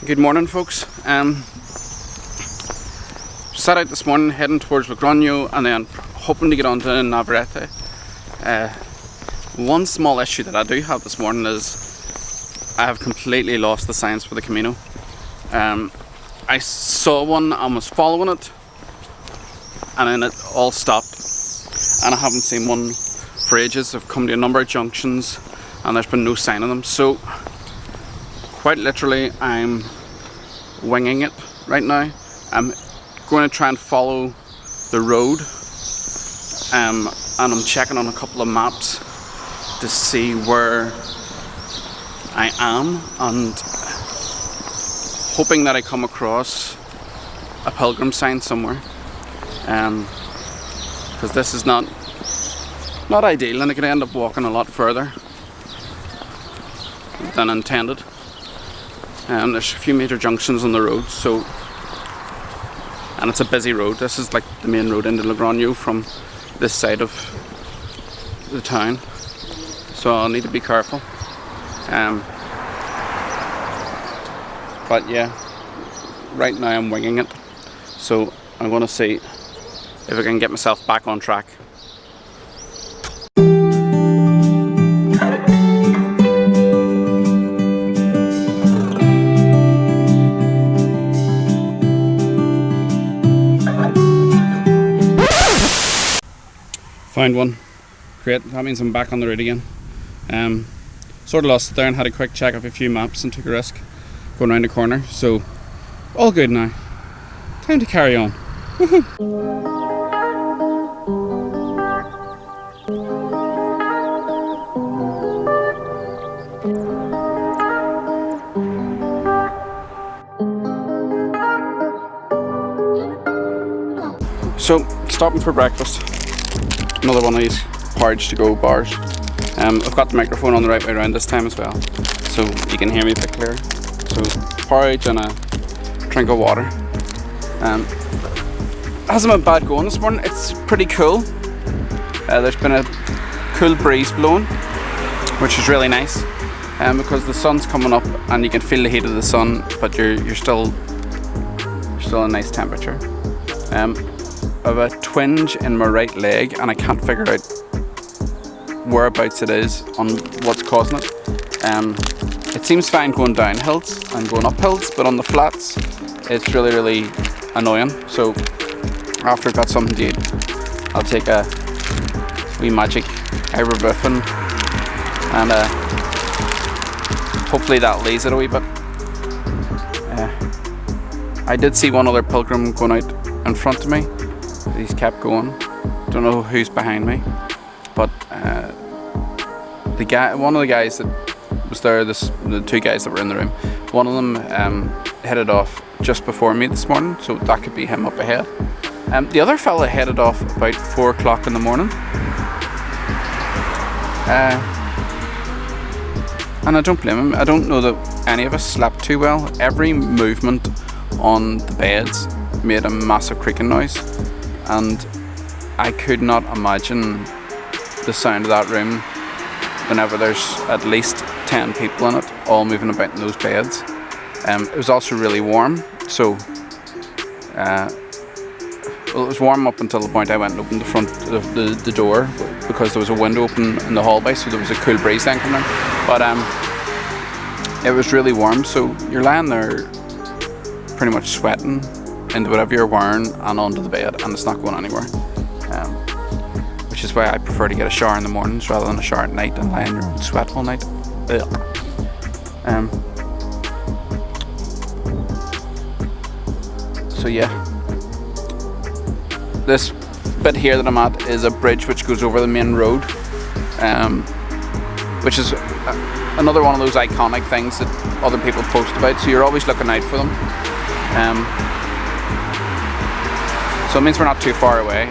Good morning, folks. Set out this morning heading towards Logroño and then hoping to get on to Navarrete. One small issue that I do have this morning is I have completely lost the signs for the Camino. I saw one and was following it, and then it all stopped, and I haven't seen one for ages. I've come to a number of junctions and there's been no sign of them, so quite literally I'm winging it right now. I'm going to try and follow the road, and I'm checking on a couple of maps to see where I am and hoping that I come across a pilgrim sign somewhere, because this is not ideal and I could end up walking a lot further than intended. There's a few major junctions on the road, and it's a busy road. This is like the main road into Logroño from this side of the town, so I'll need to be careful. But yeah, right now I'm winging it, so I'm going to see if I can get myself back on track. Found one. Great, that means I'm back on the road again. Sort of lost it there and had a quick check of a few maps and took a risk going around the corner, so all good now. Time to carry on. Woohoo! So, stopping for breakfast. Another one of these porridge to go bars. I've got the microphone on the right way around this time as well, so you can hear me a bit clearer. So porridge and a drink of water. Hasn't been bad going this morning. It's pretty cool. There's been a cool breeze blowing, which is really nice, because the sun's coming up and you can feel the heat of the sun, but you're still a nice temperature. I have a twinge in my right leg and I can't figure out whereabouts it is on what's causing it. It seems fine going down hills and going up hills, but on the flats it's really annoying. So after I've got something to eat, I'll take a wee magic ibuprofen and hopefully that lays it a wee bit. I did see one other pilgrim going out in front of me. He's kept going. Don't know who's behind me, but one of the guys that was there, the two guys that were in the room, one of them headed off just before me this morning, so that could be him up ahead. The other fella headed off about 4 o'clock in the morning, and I don't blame him. I don't know that any of us slept too well. Every movement on the beds made a massive creaking noise, and I could not imagine the sound of that room whenever there's at least 10 people in it, all moving about in those beds. It was also really warm, so it was warm up until the point I went and opened the front of the door, because there was a window open in the hallway, so there was a cool breeze then coming in. But it was really warm, so you're lying there pretty much sweating into whatever you're wearing and onto the bed, and it's not going anywhere, which is why I prefer to get a shower in the mornings rather than a shower at night and lie in your own sweat all night. So yeah, this bit here that I'm at is a bridge which goes over the main road, which is another one of those iconic things that other people post about, so you're always looking out for them. So it means we're not too far away.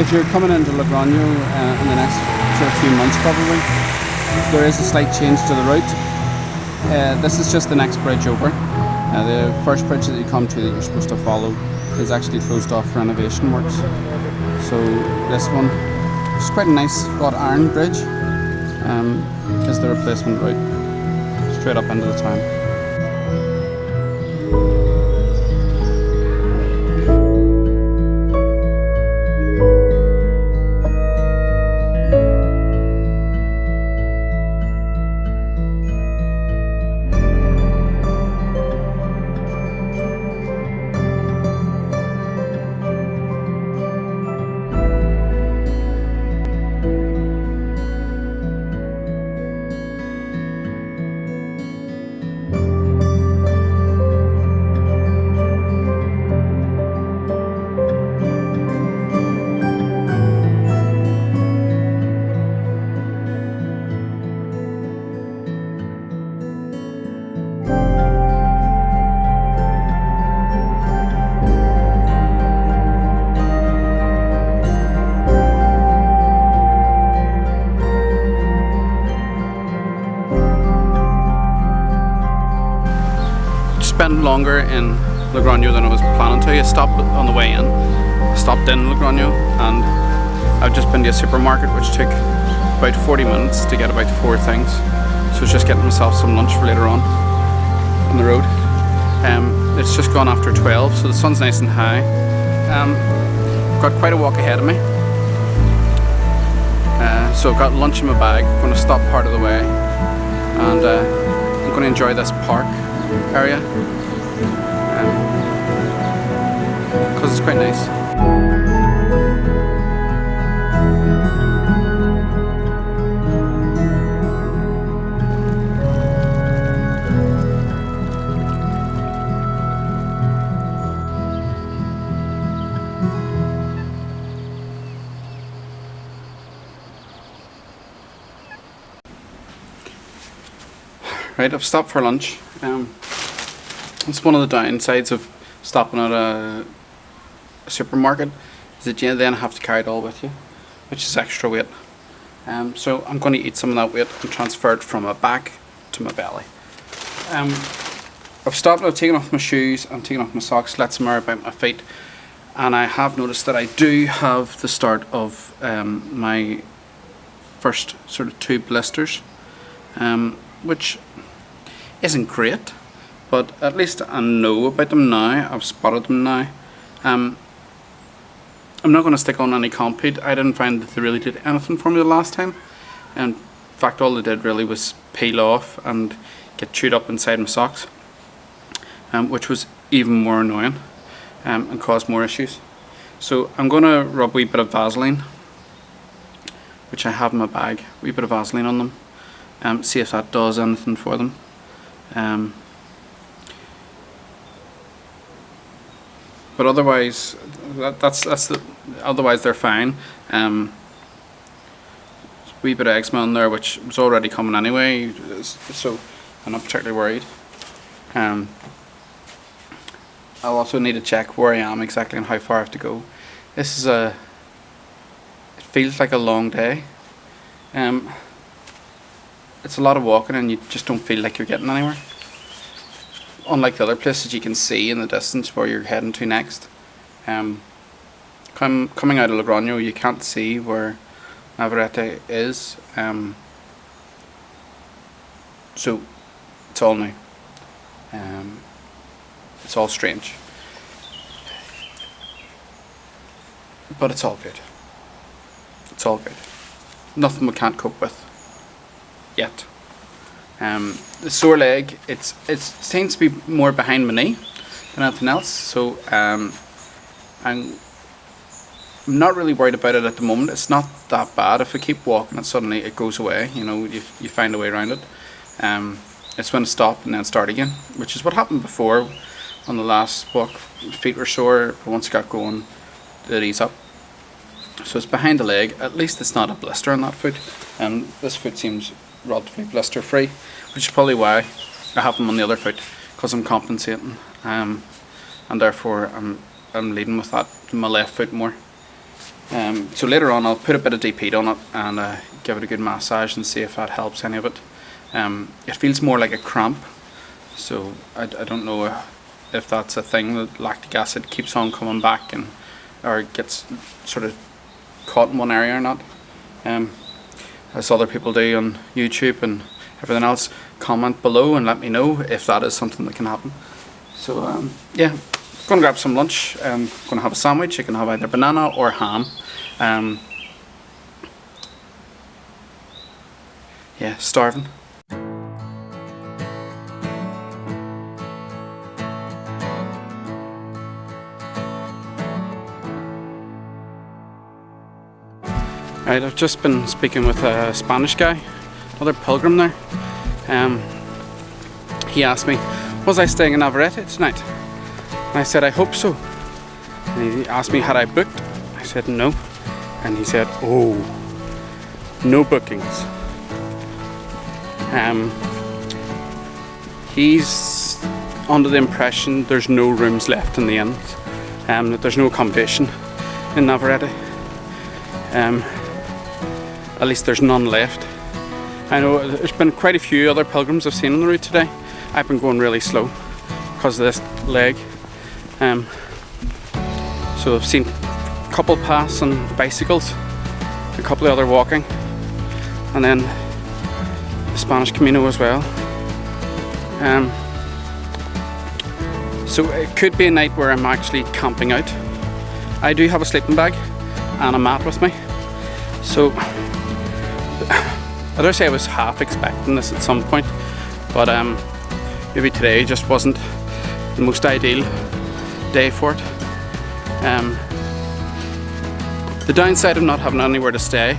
if you're coming into Logroño in the next sort of few months probably, there is a slight change to the route. This is just the next bridge over. The first bridge that you come to that you're supposed to follow is actually closed off for renovation works. So this one, it's quite a nice wrought iron bridge, is the replacement route straight up into the town. Spent longer in Logroño than I was planning to. I stopped on the way in, stopped in Logroño, and I've just been to a supermarket which took about 40 minutes to get about 4 things. So I was just getting myself some lunch for later on the road. It's just gone after 12, so the sun's nice and high. I've got quite a walk ahead of me. So I've got lunch in my bag. I'm going to stop part of the way, and I'm going to enjoy this park area because it's quite nice. Right, I've stopped for lunch. It's one of the downsides of stopping at a supermarket, is that you then have to carry it all with you, which is extra weight. So I'm going to eat some of that weight and transfer it from my back to my belly. I've stopped, I've taken off my shoes, I'm taking off my socks, let some air about my feet, and I have noticed that I do have the start of my first sort of 2 blisters, which isn't great, but at least I know about them now. I've spotted them now. I'm not going to stick on any Compeed. I didn't find that they really did anything for me the last time. In fact, all they did really was peel off and get chewed up inside my socks, which was even more annoying and caused more issues. So I'm going to rub a wee bit of Vaseline, which I have in my bag, a wee bit of Vaseline on them, see if that does anything for them. But otherwise, otherwise they're fine. Wee bit of eczema in there, which was already coming anyway, so I'm not particularly worried. I'll also need to check where I am exactly and how far I have to go. This is it feels like a long day. It's a lot of walking and you just don't feel like you're getting anywhere. Unlike the other places you can see in the distance where you're heading to next. Coming out of Logroño, you can't see where Navarrete is. So it's all new. It's all strange. But it's all good. It's all good. Nothing we can't cope with. Yet. The sore leg, it seems to be more behind my knee than anything else, so I'm not really worried about it at the moment. It's not that bad. If I keep walking and suddenly it goes away, you know, you find a way around it. It's when to stop and then start again, which is what happened before on the last walk. Feet were sore, but once it got going, it ease up. So it's behind the leg. At least it's not a blister on that foot, and this foot seems relatively blister free, which is probably why I have them on the other foot, because I'm compensating, and therefore I'm leading with that, my left foot more. So later on I'll put a bit of deep heat on it and give it a good massage and see if that helps any of it. It feels more like a cramp, so I don't know if that's a thing, that lactic acid keeps on coming back and or it gets sort of caught in one area or not. As other people do on YouTube and everything else, comment below and let me know if that is something that can happen. So yeah, gonna grab some lunch. Gonna have a sandwich. You can have either banana or ham. Yeah, starving. Right, I've just been speaking with a Spanish guy, another pilgrim there. He asked me, was I staying in Navarrete tonight? And I said, I hope so. And he asked me, had I booked? I said, no. And he said, oh, no bookings. He's under the impression there's no rooms left in the inn, that there's no accommodation in Navarrete. At least there's none left. I know there's been quite a few other pilgrims I've seen on the route today. I've been going really slow because of this leg. So I've seen a couple pass on bicycles, a couple of other walking, and then the Spanish Camino as well. So it could be a night where I'm actually camping out. I do have a sleeping bag and a mat with me, so I dare say I was half expecting this at some point, but maybe today just wasn't the most ideal day for it. The downside of not having anywhere to stay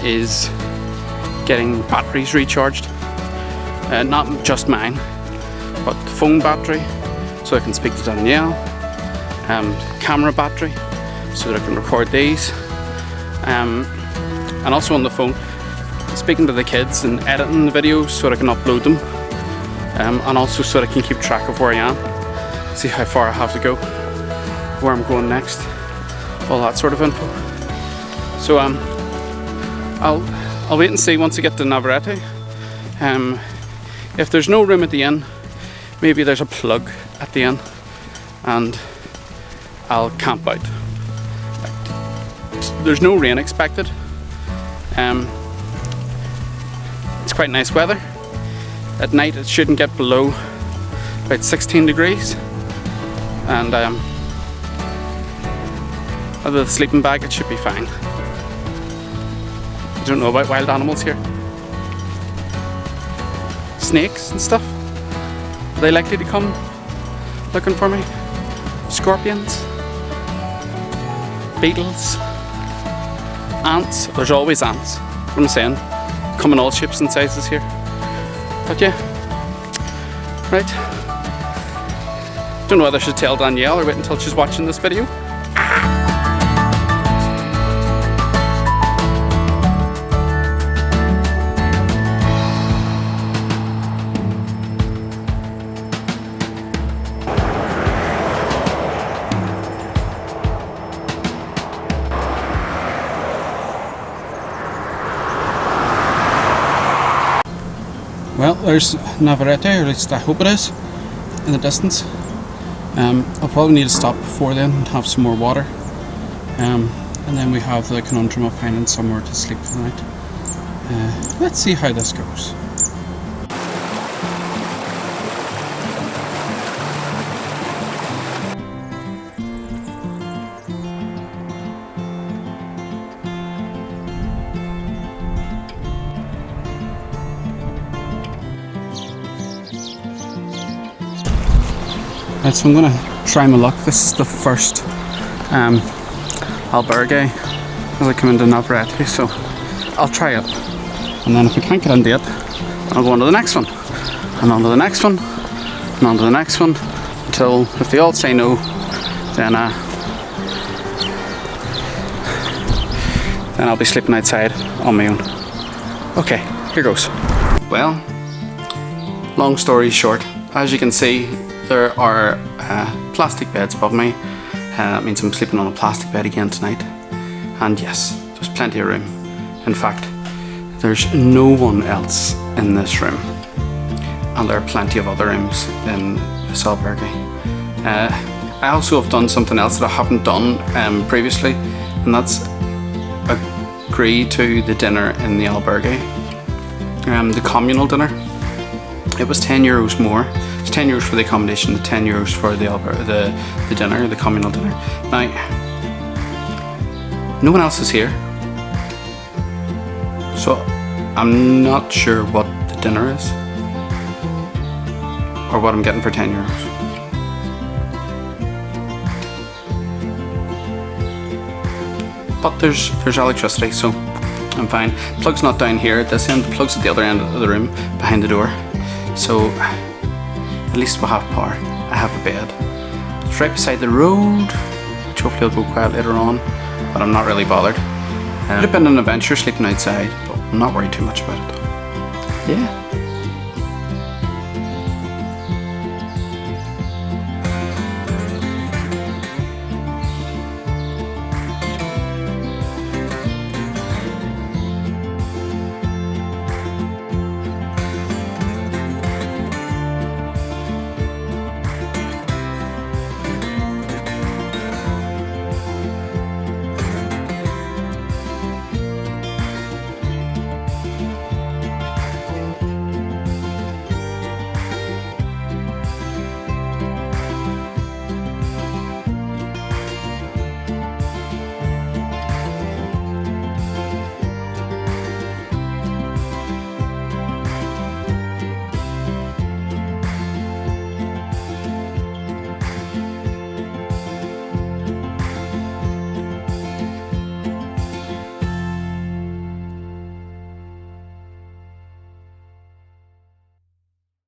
is getting batteries recharged. Not just mine, but the phone battery, so I can speak to Danielle. Camera battery, so that I can record these. And also on the phone, speaking to the kids and editing the videos so that I can upload them. And also so that I can keep track of where I am, see how far I have to go, where I'm going next, all that sort of info. So I'll wait and see once I get to Navarrete. If there's no room at the inn, maybe there's a plug at the inn and I'll camp out. There's no rain expected. It's quite nice weather. At night it shouldn't get below about 16 degrees, and with the sleeping bag it should be fine. I don't know about wild animals here. Snakes and stuff, are they likely to come looking for me? Scorpions, beetles, ants. There's always ants. What I'm saying, come in all shapes and sizes here. But yeah, right. Don't know whether I should tell Danielle or wait until she's watching this video. Well, there's Navarrete, or at least I hope it is, in the distance. I'll probably need to stop before then and have some more water. And then we have the conundrum of finding somewhere to sleep for the night. Let's see how this goes. Right, so I'm going to try my luck. This is the first albergue as I come into Navarrete, so I'll try it. And then if we can't get into it, I'll go on to the next one, and on to the next one, and on to the next one, until if they all say no, then I'll be sleeping outside on my own. Okay, here goes. Well, long story short, as you can see, there are plastic beds above me. That means I'm sleeping on a plastic bed again tonight. And yes, there's plenty of room. In fact, there's no one else in this room. And there are plenty of other rooms in this albergue. I also have done something else that I haven't done previously, and that's agree to the dinner in the albergue. The communal dinner. It was €10 more. It's €10 for the accommodation, the €10 for the dinner, the communal dinner. Now, no one else is here, so I'm not sure what the dinner is or what I'm getting for €10. But there's electricity, so I'm fine. Plug's not down here at this end, the plug's at the other end of the room, behind the door. So at least we'll have power. I have a bed. It's right beside the road, which hopefully will go quiet later on, but I'm not really bothered. It would have been an adventure sleeping outside, but I'm not worried too much about it. Yeah.